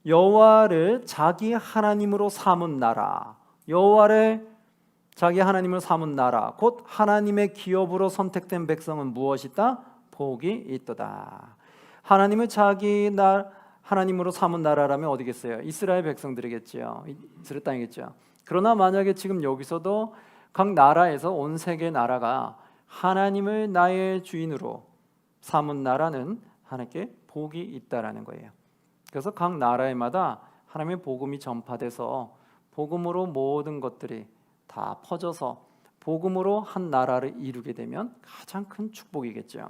여호와를 자기 하나님으로 삼은 나라, 여호와를 자기 하나님을 삼은 나라 곧 하나님의 기업으로 선택된 백성은 무엇이 있다? 복이 있도다. 하나님을 하나님으로 삼은 나라라면 어디겠어요? 이스라엘 백성들이겠죠. 이스라엘 땅이겠죠. 그러나 만약에 지금 여기서도 각 나라에서 온 세계 나라가 하나님을 나의 주인으로 삼은 나라는 하나님께 복이 있다라는 거예요. 그래서 각 나라에마다 하나님의 복음이 전파돼서 복음으로 모든 것들이 다 퍼져서 복음으로 한 나라를 이루게 되면 가장 큰 축복이겠죠.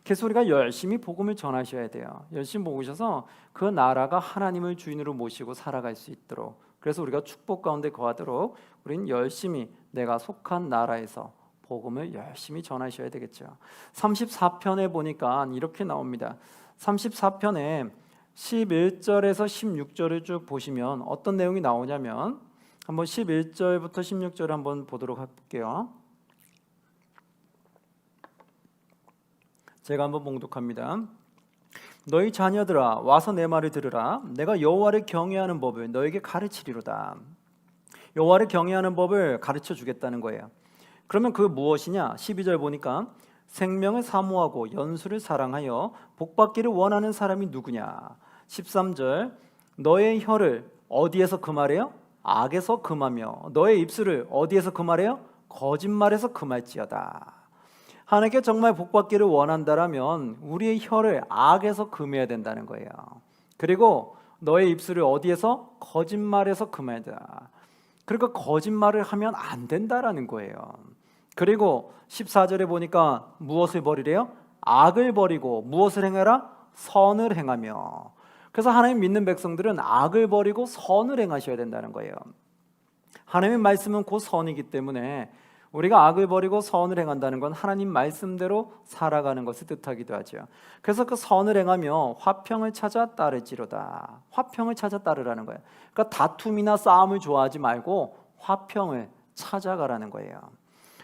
그래서 우리가 열심히 복음을 전하셔야 돼요. 열심히 모으셔서 그 나라가 하나님을 주인으로 모시고 살아갈 수 있도록, 그래서 우리가 축복 가운데 거하도록 우리는 열심히 내가 속한 나라에서 복음을 열심히 전하셔야 되겠죠. 34편에 보니까 이렇게 나옵니다. 34편에 11절에서 16절을 쭉 보시면 어떤 내용이 나오냐면, 한번 11절부터 16절 한번 보도록 할게요. 제가 한번 봉독합니다. 너희 자녀들아 와서 내 말을 들으라. 내가 여호와를 경외하는 법을 너에게 가르치리로다. 여호와를 경외하는 법을 가르쳐 주겠다는 거예요. 그러면 그 무엇이냐? 12절 보니까 생명을 사모하고 연수를 사랑하여 복받기를 원하는 사람이 누구냐? 13절 너의 혀를 어디에서 금하래요? 악에서 금하며 너의 입술을 어디에서 금하래요? 거짓말에서 금할지어다. 하나님께 정말 복받기를 원한다라면 우리의 혀를 악에서 금해야 된다는 거예요. 그리고 너의 입술을 어디에서? 거짓말에서 금해야 된다. 그러니까 거짓말을 하면 안 된다라는 거예요. 그리고 14절에 보니까 무엇을 버리래요? 악을 버리고 무엇을 행하라? 선을 행하며. 그래서 하나님 믿는 백성들은 악을 버리고 선을 행하셔야 된다는 거예요. 하나님의 말씀은 곧 선이기 때문에 우리가 악을 버리고 선을 행한다는 건 하나님 말씀대로 살아가는 것을 뜻하기도 하죠. 그래서 그 선을 행하며 화평을 찾아 따르지로다. 화평을 찾아 따르라는 거예요. 그러니까 다툼이나 싸움을 좋아하지 말고 화평을 찾아가라는 거예요.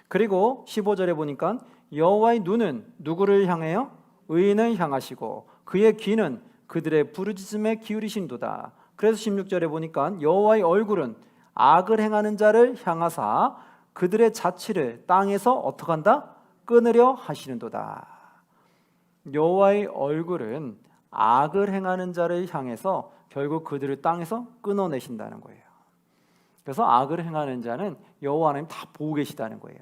그리고 15절에 보니까 여호와의 눈은 누구를 향해요? 의인을 향하시고 그의 귀는 그들의 부르짖음에 기울이신도다. 그래서 16절에 보니까 여호와의 얼굴은 악을 행하는 자를 향하사 그들의 자취를 땅에서 어떻게 한다? 끊으려 하시는도다. 여호와의 얼굴은 악을 행하는 자를 향해서 결국 그들을 땅에서 끊어내신다는 거예요. 그래서 악을 행하는 자는 여호와 하나님 다 보고 계시다는 거예요.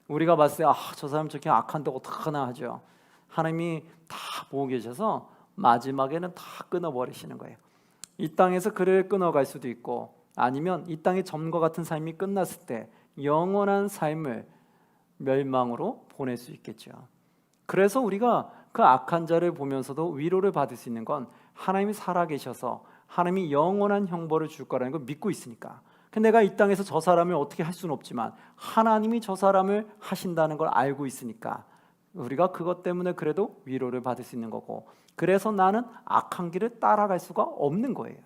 우리가 봤을 때 저 사람 저렇게 악한데 어떡하나 하죠. 하나님이 다 보고 계셔서 마지막에는 다 끊어버리시는 거예요. 이 땅에서 그를 끊어갈 수도 있고, 아니면 이 땅의 점과 같은 삶이 끝났을 때 영원한 삶을 멸망으로 보낼 수 있겠죠. 그래서 우리가 그 악한 자를 보면서도 위로를 받을 수 있는 건 하나님이 살아계셔서 하나님이 영원한 형벌을 줄 거라는 걸 믿고 있으니까. 근데 내가 이 땅에서 저 사람을 어떻게 할 수는 없지만 하나님이 저 사람을 하신다는 걸 알고 있으니까 우리가 그것 때문에 그래도 위로를 받을 수 있는 거고, 그래서 나는 악한 길을 따라갈 수가 없는 거예요.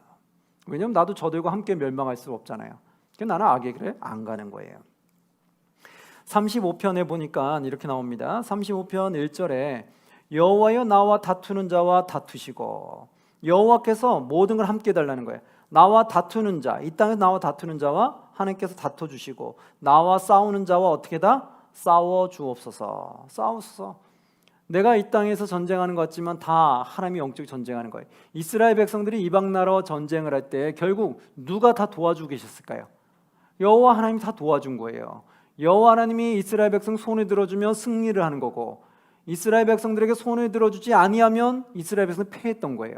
왜냐하면 나도 저들과 함께 멸망할 수 없잖아요. 나는 악의 길을 안 가는 거예요. 35편에 보니까 이렇게 나옵니다. 35편 1절에 여호와여 나와 다투는 자와 다투시고, 여호와께서 모든 걸 함께 달라는 거예요. 나와 다투는 자, 이 땅에서 나와 다투는 자와 하나님께서 다퉈주시고, 나와 싸우는 자와 어떻게 다 싸워 주옵소서. 싸우소서. 내가 이 땅에서 전쟁하는 것 같지만 다 하나님이 영적 전쟁하는 거예요. 이스라엘 백성들이 이방 나라와 전쟁을 할 때 결국 누가 다 도와주고 계셨을까요? 여호와 하나님이 다 도와준 거예요. 여호와 하나님이 이스라엘 백성 손을 들어주면 승리를 하는 거고, 이스라엘 백성들에게 손을 들어주지 아니하면 이스라엘 백성은 패했던 거예요.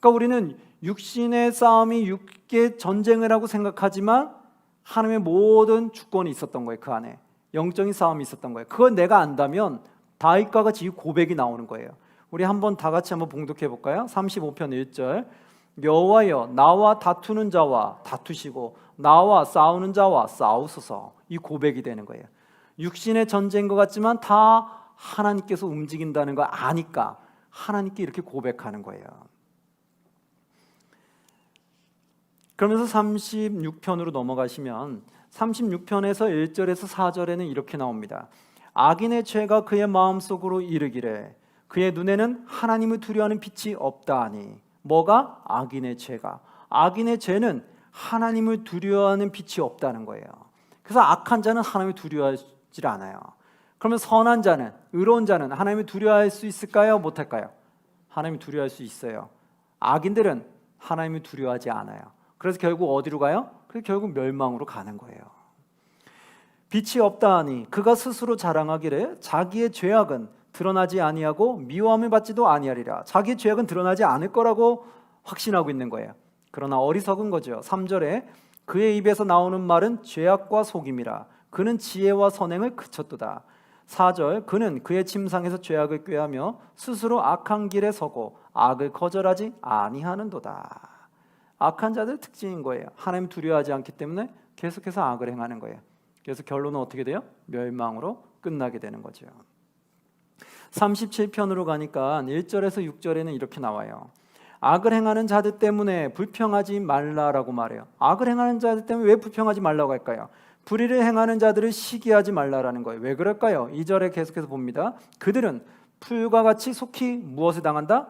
그러니까 우리는 육신의 싸움이 육계 전쟁을 하고 생각하지만 하나님의 모든 주권이 있었던 거예요. 그 안에 영적인 싸움이 있었던 거예요. 그걸 내가 안다면 다윗과 같이 이 고백이 나오는 거예요. 우리 한번 다 같이 한번 봉독해 볼까요? 35편 1절 여호와여 나와 다투는 자와 다투시고 나와 싸우는 자와 싸우소서. 이 고백이 되는 거예요. 육신의 전쟁인 것 같지만 다 하나님께서 움직인다는 걸 아니까 하나님께 이렇게 고백하는 거예요. 그러면서 36편으로 넘어가시면 36편에서 1절에서 4절에는 이렇게 나옵니다. 악인의 죄가 그의 마음속으로 이르기를 그의 눈에는 하나님을 두려워하는 빛이 없다 하니. 뭐가? 악인의 죄가. 악인의 죄는 하나님을 두려워하는 빛이 없다는 거예요. 그래서 악한 자는 하나님을 두려워하지 않아요. 그러면 선한 자는, 의로운 자는 하나님을 두려워할 수 있을까요? 못할까요? 하나님을 두려워할 수 있어요. 악인들은 하나님을 두려워하지 않아요. 그래서 결국 어디로 가요? 그래서 결국 멸망으로 가는 거예요. 빛이 없다 하니 그가 스스로 자랑하기를 자기의 죄악은 드러나지 아니하고 미워함을 받지도 아니하리라. 자기의 죄악은 드러나지 않을 거라고 확신하고 있는 거예요. 그러나 어리석은 거죠. 3절에 그의 입에서 나오는 말은 죄악과 속임이라. 그는 지혜와 선행을 그쳤도다. 4절 그는 그의 침상에서 죄악을 꾀하며 스스로 악한 길에 서고 악을 거절하지 아니하는도다. 악한 자들 특징인 거예요. 하나님 두려워하지 않기 때문에 계속해서 악을 행하는 거예요. 그래서 결론은 어떻게 돼요? 멸망으로 끝나게 되는 거죠. 37편으로 가니까 1절에서 6절에는 이렇게 나와요. 악을 행하는 자들 때문에 불평하지 말라라고 말해요. 악을 행하는 자들 때문에 왜 불평하지 말라고 할까요? 불의를 행하는 자들을 시기하지 말라라는 거예요. 왜 그럴까요? 2절에 계속해서 봅니다. 그들은 풀과 같이 속히 무엇을 당한다?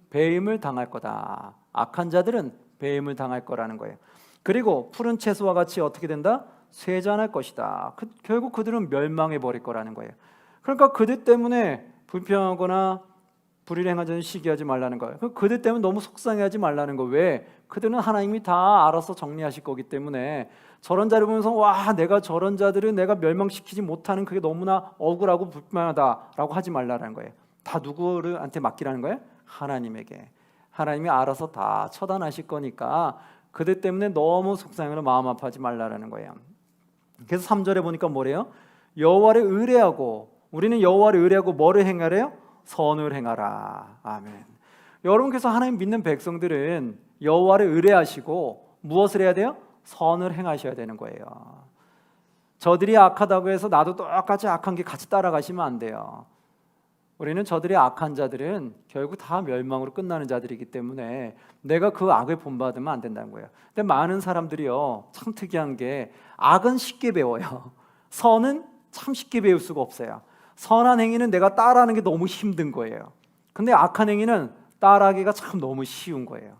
배임을 당할 거다. 악한 자들은 배임을 당할 거라는 거예요. 그리고 푸른 채소와 같이 어떻게 된다? 쇠잔할 것이다. 결국 그들은 멸망해 버릴 거라는 거예요. 그러니까 그들 때문에 불평하거나 불의를 행하는 자는 시기하지 말라는 거예요. 그들 때문에 너무 속상해하지 말라는 거예요. 왜? 그들은 하나님이 다 알아서 정리하실 거기 때문에 저런 자를 보면서 와 내가 저런 자들을 내가 멸망시키지 못하는 그게 너무나 억울하고 불편하다라고 하지 말라는 거예요. 다 누구한테 맡기라는 거예요? 하나님에게. 하나님이 알아서 다 처단하실 거니까 그들 때문에 너무 속상해서 마음 아파하지 말라는 거예요. 그래서 3절에 보니까 뭐래요? 여호와를 의뢰하고 우리는 여호와를 의뢰하고 뭐를 행하래요? 선을 행하라. 아멘. 여러분께서 하나님 믿는 백성들은 여호와를 의뢰하시고 무엇을 해야 돼요? 선을 행하셔야 되는 거예요. 저들이 악하다고 해서 나도 똑같이 악한 게 같이 따라가시면 안 돼요. 우리는 저들의 악한 자들은 결국 다 멸망으로 끝나는 자들이기 때문에 내가 그 악을 본받으면 안 된다는 거예요. 근데 많은 사람들이요 참 특이한 게 악은 쉽게 배워요. 선은 참 쉽게 배울 수가 없어요. 선한 행위는 내가 따라하는 게 너무 힘든 거예요. 근데 악한 행위는 따라하기가 참 너무 쉬운 거예요.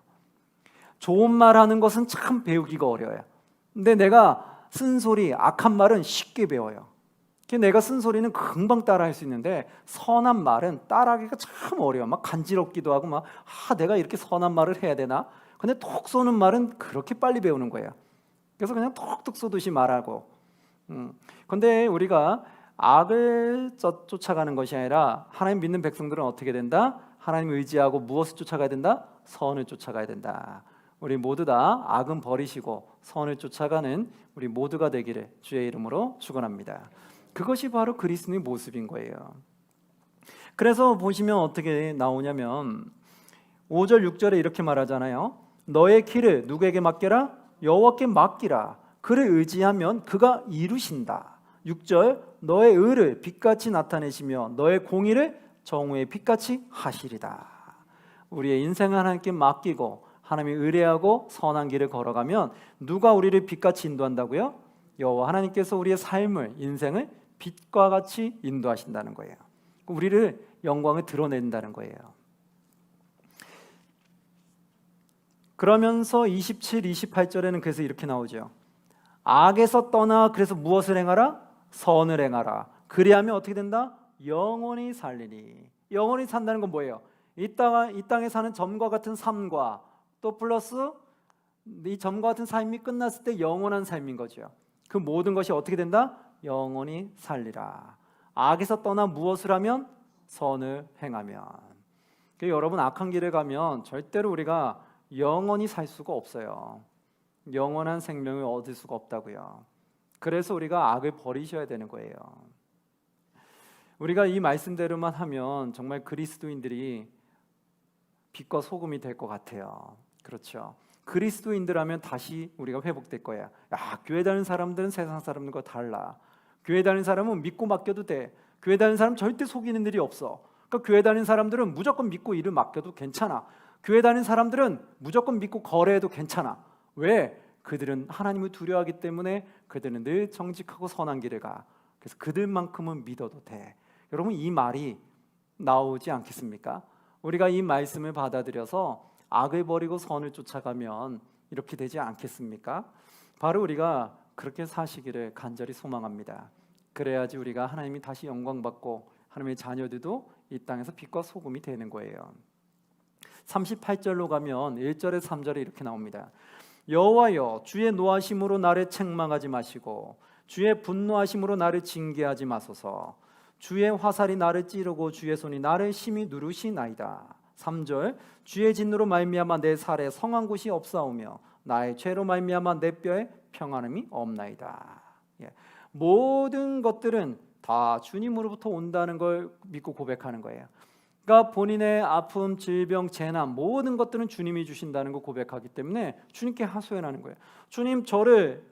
좋은 말 하는 것은 참 배우기가 어려워요. 근데 내가 쓴소리, 악한 말은 쉽게 배워요. 내가 쓴소리는 금방 따라할 수 있는데 선한 말은 따라하기가 참 어려워. 막 간지럽기도 하고 막 내가 이렇게 선한 말을 해야 되나? 근데 톡 쏘는 말은 그렇게 빨리 배우는 거예요. 그래서 그냥 톡톡 쏘듯이 말하고. 근데 우리가 악을 쫓아가는 것이 아니라 하나님 믿는 백성들은 어떻게 된다? 하나님 의지하고 무엇을 쫓아가야 된다? 선을 쫓아가야 된다. 우리 모두 다 악은 버리시고 선을 쫓아가는 우리 모두가 되기를 주의 이름으로 축원합니다. 그것이 바로 그리스도의 모습인 거예요. 그래서 보시면 어떻게 나오냐면 5절 6절에 이렇게 말하잖아요. 너의 길을 누구에게 맡겨라? 여호와께 맡기라. 그를 의지하면 그가 이루신다. 6절 너의 의를 빛같이 나타내시며 너의 공의를 정오의 빛같이 하시리다. 우리의 인생을 하나님께 맡기고 하나님의 의뢰하고 선한 길을 걸어가면 누가 우리를 빛같이 인도한다고요? 여호와 하나님께서 우리의 삶을 인생을 빛과 같이 인도하신다는 거예요. 우리를 영광을 드러낸다는 거예요. 그러면서 27, 28절에는 그래서 이렇게 나오죠. 악에서 떠나 그래서 무엇을 행하라? 선을 행하라. 그리하면 어떻게 된다? 영원히 살리니. 영원히 산다는 건 뭐예요? 이 땅에 사는 점과 같은 삶과 또 플러스 이 점과 같은 삶이 끝났을 때 영원한 삶인 거죠. 그 모든 것이 어떻게 된다? 영원히 살리라. 악에서 떠나 무엇을 하면? 선을 행하면. 여러분 악한 길을 가면 절대로 우리가 영원히 살 수가 없어요. 영원한 생명을 얻을 수가 없다고요. 그래서 우리가 악을 버리셔야 되는 거예요. 우리가 이 말씀대로만 하면 정말 그리스도인들이 빛과 소금이 될 것 같아요. 그렇죠. 그리스도인들하면 다시 우리가 회복될 거야. 교회 다니는 사람들은 세상 사람들과 달라. 교회 다니는 사람은 믿고 맡겨도 돼. 교회 다니는 사람 절대 속이는 일이 없어. 그러니까 교회 다니는 사람들은 무조건 믿고 일을 맡겨도 괜찮아. 교회 다니는 사람들은 무조건 믿고 거래해도 괜찮아. 왜? 그들은 하나님을 두려워하기 때문에 그들은 늘 정직하고 선한 길을 가. 그래서 그들만큼은 믿어도 돼. 여러분 이 말이 나오지 않겠습니까? 우리가 이 말씀을 받아들여서 악을 버리고 선을 쫓아가면 이렇게 되지 않겠습니까? 바로 우리가 그렇게 사시기를 간절히 소망합니다. 그래야지 우리가 하나님이 다시 영광받고 하나님의 자녀들도 이 땅에서 빛과 소금이 되는 거예요. 38절로 가면 1절에서 3절에 이렇게 나옵니다. 여호와여, 주의 노하심으로 나를 책망하지 마시고 주의 분노하심으로 나를 징계하지 마소서. 주의 화살이 나를 찌르고 주의 손이 나를 심히 누르시나이다. 3절, 주의 진노로 말미암아 내 살에 성한 곳이 없사오며 나의 죄로 말미암아 내 뼈에 평안함이 없나이다. 모든 것들은 다 주님으로부터 온다는 걸 믿고 고백하는 거예요. 그러니까 본인의 아픔, 질병, 재난 모든 것들은 주님이 주신다는 걸 고백하기 때문에 주님께 하소연하는 거예요. 주님, 저를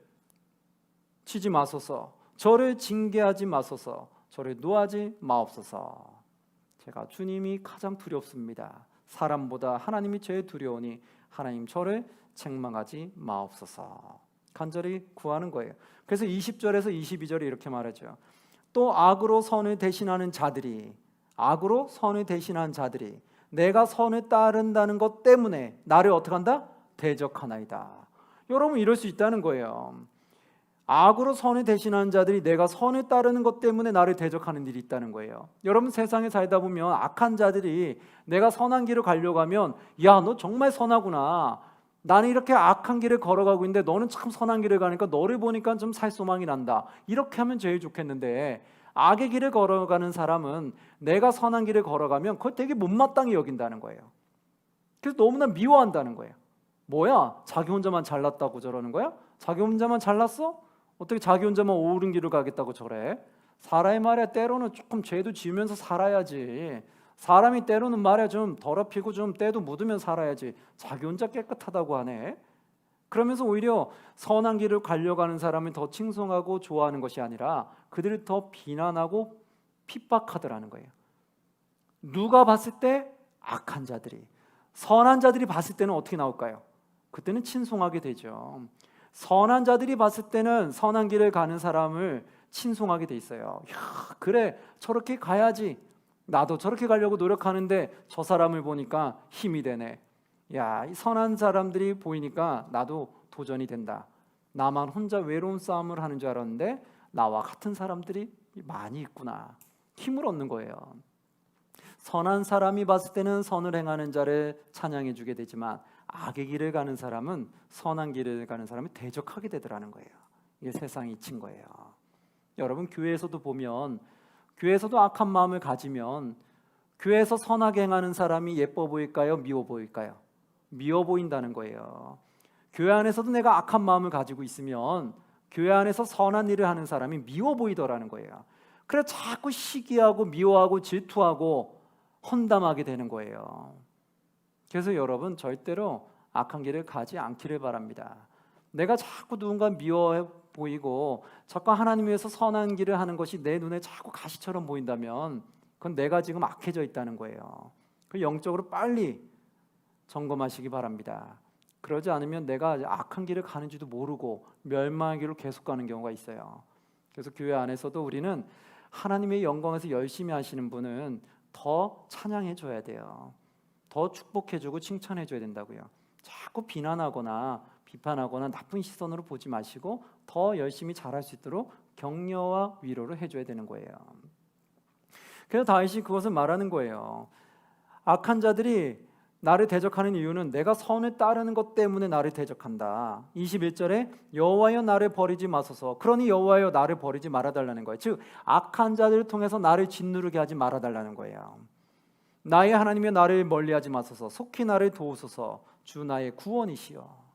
치지 마소서, 저를 징계하지 마소서, 저를 노하지 마옵소서. 제가 주님이 가장 두렵습니다. 사람보다 하나님이 제일 두려우니 하나님 저를 책망하지 마옵소서. 간절히 구하는 거예요. 그래서 20절에서 22절에 이렇게 말하죠. 또 악으로 선을 대신하는 자들이, 악으로 선을 대신하는 자들이 내가 선을 따른다는 것 때문에 나를 어떻게 한다? 대적하나이다. 여러분, 이럴 수 있다는 거예요. 악으로 선을 대신하는 자들이 내가 선을 따르는 것 때문에 나를 대적하는 일이 있다는 거예요. 여러분, 세상에 살다 보면 악한 자들이 내가 선한 길을 가려고 하면, 야, 너 정말 선하구나, 나는 이렇게 악한 길을 걸어가고 있는데 너는 참 선한 길을 가니까 너를 보니까 좀 살 소망이 난다, 이렇게 하면 제일 좋겠는데, 악의 길을 걸어가는 사람은 내가 선한 길을 걸어가면 그걸 되게 못마땅히 여긴다는 거예요. 그래서 너무나 미워한다는 거예요. 뭐야, 자기 혼자만 잘났다고 저러는 거야? 자기 혼자만 잘났어? 어떻게 자기 혼자만 옳은 길을 가겠다고 저래? 사람이 말이야, 때로는 조금 죄도 지으면서 살아야지. 사람이 때로는 말이야 좀 더럽히고 좀 때도 묻으면 살아야지. 자기 혼자 깨끗하다고 하네. 그러면서 오히려 선한 길을 가려고 하는 사람을 더 칭송하고 좋아하는 것이 아니라 그들을 더 비난하고 핍박하더라는 거예요. 누가 봤을 때? 악한 자들이. 선한 자들이 봤을 때는 어떻게 나올까요? 그때는 친송하게 되죠. 선한 자들이 봤을 때는 선한 길을 가는 사람을 친송하게 돼 있어요. 야, 그래, 저렇게 가야지. 나도 저렇게 가려고 노력하는데 저 사람을 보니까 힘이 되네. 야, 이 선한 사람들이 보이니까 나도 도전이 된다. 나만 혼자 외로운 싸움을 하는 줄 알았는데 나와 같은 사람들이 많이 있구나. 힘을 얻는 거예요. 선한 사람이 봤을 때는 선을 행하는 자를 찬양해 주게 되지만 악의 길을 가는 사람은 선한 길을 가는 사람을 대적하게 되더라는 거예요. 이게 세상이 이친 거예요. 여러분, 교회에서도 보면, 교회에서도 악한 마음을 가지면 교회에서 선하게 행하는 사람이 예뻐 보일까요? 미워 보일까요? 미워 보인다는 거예요. 교회 안에서도 내가 악한 마음을 가지고 있으면 교회 안에서 선한 일을 하는 사람이 미워 보이더라는 거예요. 그래서 자꾸 시기하고 미워하고 질투하고 헌담하게 되는 거예요. 그래서 여러분, 절대로 악한 길을 가지 않기를 바랍니다. 내가 자꾸 누군가 미워해 보이고 자꾸 하나님 위해서 선한 길을 하는 것이 내 눈에 자꾸 가시처럼 보인다면 그건 내가 지금 악해져 있다는 거예요. 그 영적으로 빨리 점검하시기 바랍니다. 그러지 않으면 내가 악한 길을 가는지도 모르고 멸망의 길로 계속 가는 경우가 있어요. 그래서 교회 안에서도 우리는 하나님의 영광에서 열심히 하시는 분은 더 찬양해 줘야 돼요. 더 축복해주고 칭찬해줘야 된다고요. 자꾸 비난하거나 비판하거나 나쁜 시선으로 보지 마시고 더 열심히 잘할 수 있도록 격려와 위로를 해줘야 되는 거예요. 그래서 다윗이 그것을 말하는 거예요. 악한 자들이 나를 대적하는 이유는 내가 선을 따르는 것 때문에 나를 대적한다. 21절에 여호와여 나를 버리지 마소서. 그러니 여호와여 나를 버리지 말아달라는 거예요. 즉 악한 자들을 통해서 나를 짓누르게 하지 말아달라는 거예요. 나의 하나님이여 나를 멀리하지 마소서. 속히 나를 도우소서. 주 나의 구원이시여.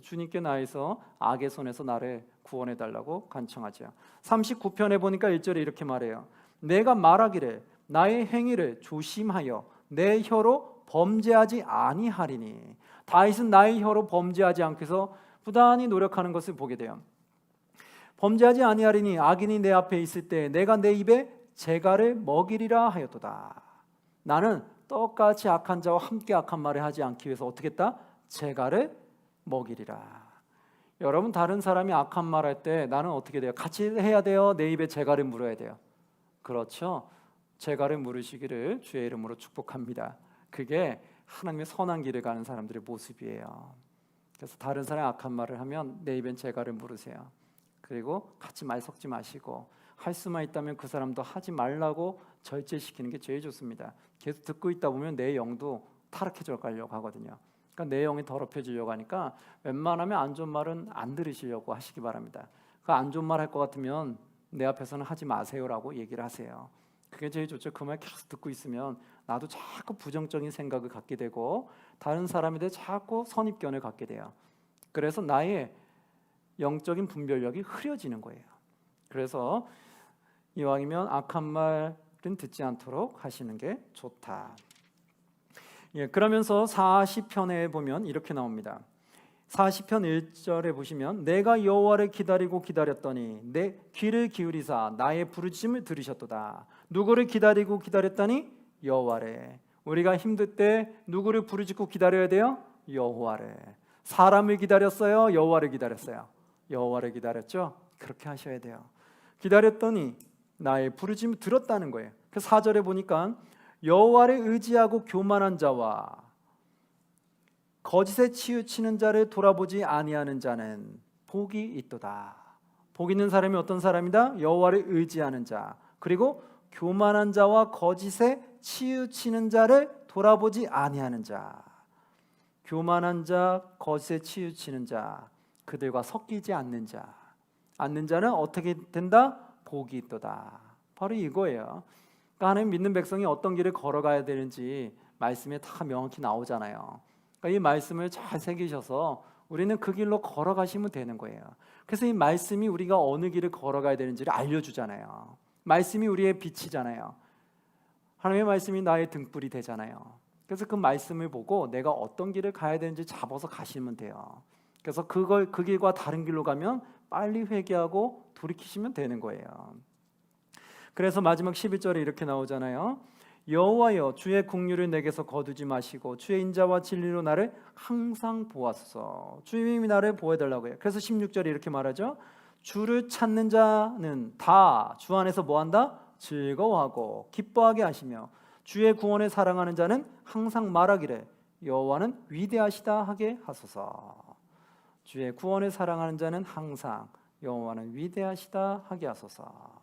주님께 나에서 악의 손에서 나를 구원해달라고 간청하죠. 39편에 보니까 1절에 이렇게 말해요. 내가 말하기를 나의 행위를 조심하여 내 혀로 범죄하지 아니하리니. 다윗은 나의 혀로 범죄하지 않기 위해서 부단히 노력하는 것을 보게 돼요. 범죄하지 아니하리니 악인이 내 앞에 있을 때 내가 내 입에 재갈을 먹이리라 하였도다. 나는 똑같이 악한 자와 함께 악한 말을 하지 않기 위해서 어떻게 했다? 재갈을 먹이리라. 여러분, 다른 사람이 악한 말 할 때 나는 어떻게 돼요? 같이 해야 돼요? 내 입에 재갈을 물어야 돼요? 그렇죠. 재갈을 물으시기를 주의 이름으로 축복합니다. 그게 하나님의 선한 길을 가는 사람들의 모습이에요. 그래서 다른 사람이 악한 말을 하면 내 입엔 재갈을 물으세요. 그리고 같이 말 섞지 마시고 할 수만 있다면 그 사람도 하지 말라고 절제시키는 게 제일 좋습니다. 계속 듣고 있다 보면 내 영도 타락해져 가려고 하거든요. 그러니까 내 영이 더럽혀지려고 하니까 웬만하면 안 좋은 말은 안 들으시려고 하시기 바랍니다. 그 안 좋은 말 할 것 같으면 내 앞에서는 하지 마세요라고 얘기를 하세요. 그게 제일 좋죠. 그 말 계속 듣고 있으면 나도 자꾸 부정적인 생각을 갖게 되고 다른 사람에 대해 자꾸 선입견을 갖게 돼요. 그래서 나의 영적인 분별력이 흐려지는 거예요. 그래서 이왕이면 악한 말은 듣지 않도록 하시는 게 좋다. 예, 그러면서 40편에 보면 이렇게 나옵니다. 40편 1절에 보시면 내가 여호와를 기다리고 기다렸더니 내 귀를 기울이사 나의 부르짖음을 들으셨도다. 누구를 기다리고 기다렸더니 여호와를. 우리가 힘들 때 누구를 부르짖고 기다려야 돼요? 여호와를. 사람을 기다렸어요? 여호와를 기다렸어요? 여호와를 기다렸죠? 그렇게 하셔야 돼요. 기다렸더니 나의 부르짖음을 들었다는 거예요. 그 4절에 보니까 여호와를 의지하고 교만한 자와 거짓에 치우치는 자를 돌아보지 아니하는 자는 복이 있도다. 복 있는 사람이 어떤 사람이다? 여호와를 의지하는 자, 그리고 교만한 자와 거짓에 치우치는 자를 돌아보지 아니하는 자. 교만한 자, 거짓에 치우치는 자, 그들과 섞이지 않는 자. 않는 자는 어떻게 된다? 복이 있도다. 바로 이거예요. 그러니까 하나님 믿는 백성이 어떤 길을 걸어가야 되는지 말씀에 다 명확히 나오잖아요. 그러니까 이 말씀을 잘 새기셔서 우리는 그 길로 걸어가시면 되는 거예요. 그래서 이 말씀이 우리가 어느 길을 걸어가야 되는지를 알려주잖아요. 말씀이 우리의 빛이잖아요. 하나님의 말씀이 나의 등불이 되잖아요. 그래서 그 말씀을 보고 내가 어떤 길을 가야 되는지 잡아서 가시면 돼요. 그래서 그 길과 다른 길로 가면 빨리 회개하고 돌이키시면 되는 거예요. 그래서 마지막 11절에 이렇게 나오잖아요. 여호와여 주의 긍휼을 내게서 거두지 마시고 주의 인자와 진리로 나를 항상 보았소서. 주님이 나를 보호해달라고 해요. 그래서 16절에 이렇게 말하죠. 주를 찾는 자는 다 주 안에서 뭐한다? 즐거워하고 기뻐하게 하시며 주의 구원을 사랑하는 자는 항상 말하기를 여호와는 위대하시다 하게 하소서. 주의 구원을 사랑하는 자는 항상 여호와는 위대하시다 하게 하소서.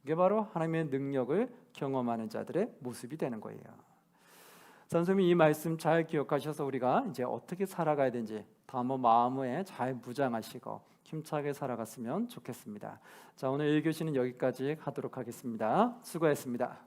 이게 바로 하나님의 능력을 경험하는 자들의 모습이 되는 거예요. 선생님이 이 말씀 잘 기억하셔서 우리가 이제 어떻게 살아가야 되는지 다 한번 마음에 잘 무장하시고 힘차게 살아갔으면 좋겠습니다. 자, 오늘 1교시는 여기까지 하도록 하겠습니다. 수고했습니다.